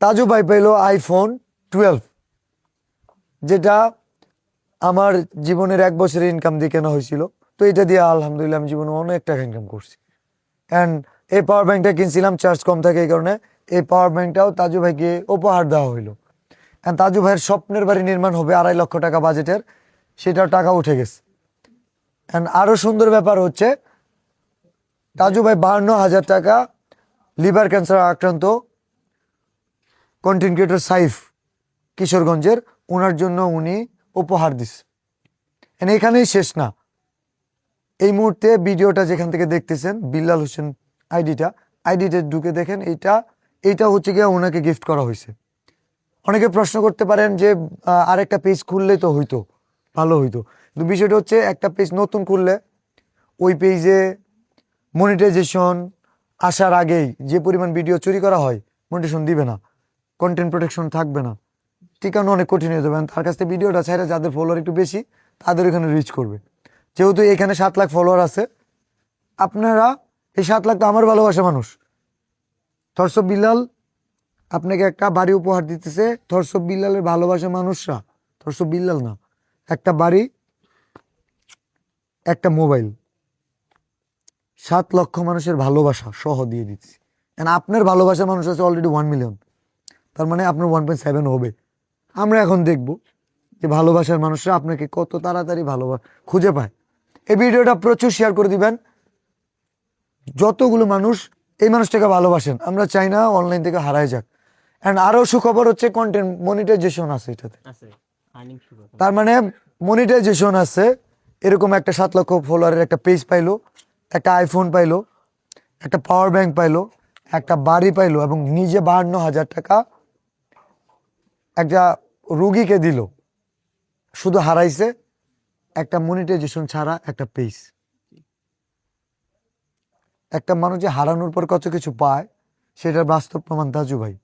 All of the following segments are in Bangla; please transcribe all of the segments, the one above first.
তাজু ভাই পাইলো আইফোন 12, যেটা আমার জীবনের 1 বছরের ইনকাম দিয়ে কেনা হয়েছিল। তো এটা দিয়ে আলহামদুলিল্লাহ আমি জীবনে অনেক টাকা ইনকাম করছি। অ্যান্ড এই পাওয়ার ব্যাংকটা কিনছিলাম, চার্জ কম থাকে এই কারণে। এই পাওয়ার ব্যাংকটাও তাজু ভাইকে উপহার দেওয়া হইলো। অ্যান্ড তাজু ভাইয়ের স্বপ্নের বাড়ি নির্মাণ হবে 2.5 লক্ষ টাকা বাজেটের, সেটাও টাকা উঠে গেছে। অ্যান্ড আরো সুন্দর ব্যাপার হচ্ছে তাজু ভাই 52,000 টাকা লিভার ক্যান্সার আক্রান্ত কন্টেন্ট ক্রিয়েটর সাইফ কিশোরগঞ্জের, ওনার জন্য উনি উপহার দিচ্ছে। এখানেই শেষ না, এই মুহূর্তে ভিডিওটা যেখান থেকে দেখতেছেন বিল্লাল হোসেন আইডিটা ঢুকে দেখেন, এইটা হচ্ছে গিয়ে ওনাকে গিফট করা হয়েছে। অনেকে প্রশ্ন করতে পারেন যে আরেকটা পেজ খুললেই তো হইতো, ভালো হইতো। কিন্তু বিষয়টা হচ্ছে একটা পেজ নতুন খুললে ওই পেজে মনিটাইজেশন আসার আগেই যে পরিমাণ ভিডিও চুরি করা হয়, মনিটাইজেশন দিবে না, কন্টেন্ট প্রোটেকশন থাকবে না, টিকানো অনেক কঠিন হয়ে যাবে। তার কাছ থেকে ভিডিওটা ছাড়া যাদের ফলোয়ার একটু বেশি তাদের এখানে রিচ করবে। যেহেতু এখানে 7 লাখ ফলোয়ার আছে, আপনারা এই 7 লাখ তো আমার ভালোবাসা মানুষ। থরসব বিল্লাল আপনাকে একটা বাড়ি উপহার দিতেছে, থরসব বিল্লালের ভালোবাসা মানুষরা, থরসব বিল্লাল না, একটা বাড়ি, একটা মোবাইল, 7 লক্ষ মানুষের ভালোবাসা সহ দিয়ে দিচ্ছি। আপনার ভালোবাসা মানুষ আছে অলরেডি 1 মিলিয়ন, তার মানে আপনার 1.7 হবে। আমরা এখন দেখব যে ভালোবাসার মানুষরা আপনাকে কত তাড়াতাড়ি খুঁজে পায়। এই ভিডিওটা প্রচুর শেয়ার করে দিবেন, যতগুলো মানুষ এই মানুষটাকে ভালোবাসেন, আমরা চাই না অনলাইন থেকে হারায় যাক। অ্যান্ড আরো সুখবর হচ্ছে কন্টেন্ট মনিটাইজেশন আছে এটাতে, তার মানে মনিটাইজেশন আছে। এরকম একটা 7 লক্ষ ফলোয়ারের একটা পেজ পাইলো, একটা আইফোন পাইলো, একটা পাওয়ার ব্যাংক পাইলো, একটা বাড়ি পাইলো, এবং নিজে 52,000 টাকা একটা রুগীকে দিল। শুধু হারাইছে একটা মনিটাইজেশন ছাড়া একটা পেজ। একটা মানুষ যে হারানোর পর কত কিছু পায় সেটার বাস্তব প্রমাণ তাজু ভাই।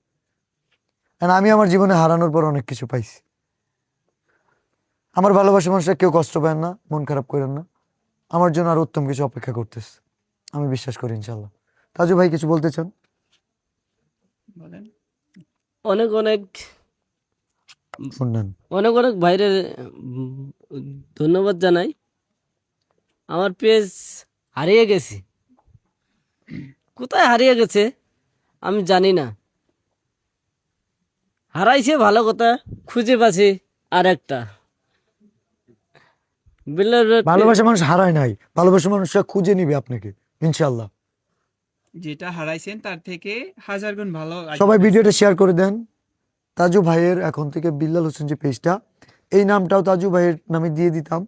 আমি আমার জীবনে হারানোর পর অনেক কিছু পাইছি। আমার ভালোবাসা মানুষরা কেউ কষ্ট পায় না, মন খারাপ করেন না, আমার জন্য আর উত্তম কিছু অপেক্ষা করতেছে, আমি বিশ্বাস করি ইনশাল্লাহ। তাজু ভাই কিছু বলতে চান? অনেক অনেক শুনলেন, অনেক অনেক বাইরে ধন্যবাদ জানাই। আমার পেজ হারিয়ে গেছি, কোথায় হারিয়ে গেছে আমি জানি না। হারাইছে ভালো কথা, খুঁজে পাচ্ছি আর একটা। ভালোবাসা মানুষ হারায় নাই, ভালোবাসা মানুষরা খুঁজে নিবে আপনাকে ইনশাল্লাহ। যেটা হারাইছেন তার থেকে 1000 গুণ ভালো। সবাই ভিডিওটা শেয়ার করে দেন। তাজু ভাইয়ের এখন থেকে বিল্লাল হোসেন যে পেজটা, এই নামটাও তাজু ভাইয়ের নামে দিয়ে দিতাম,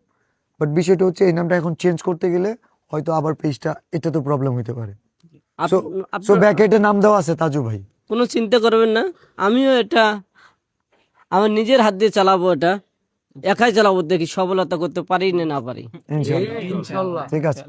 বাট বিষয়টা হচ্ছে এই নামটা এখন চেঞ্জ করতে গেলে হয়তো আবার পেজটা, এটা তো প্রবলেম হইতে পারে। সো ব্যাকেটে নাম দেওয়া আছে তাজু ভাই, কোনো চিন্তা করবেন না। আমিও এটা আমার নিজের হাত দিয়ে চালাবো, এটা একাই চালাবো, দেখি সফলতা করতে পারি না পারি। ইনশাল্লাহ। ঠিক আছে।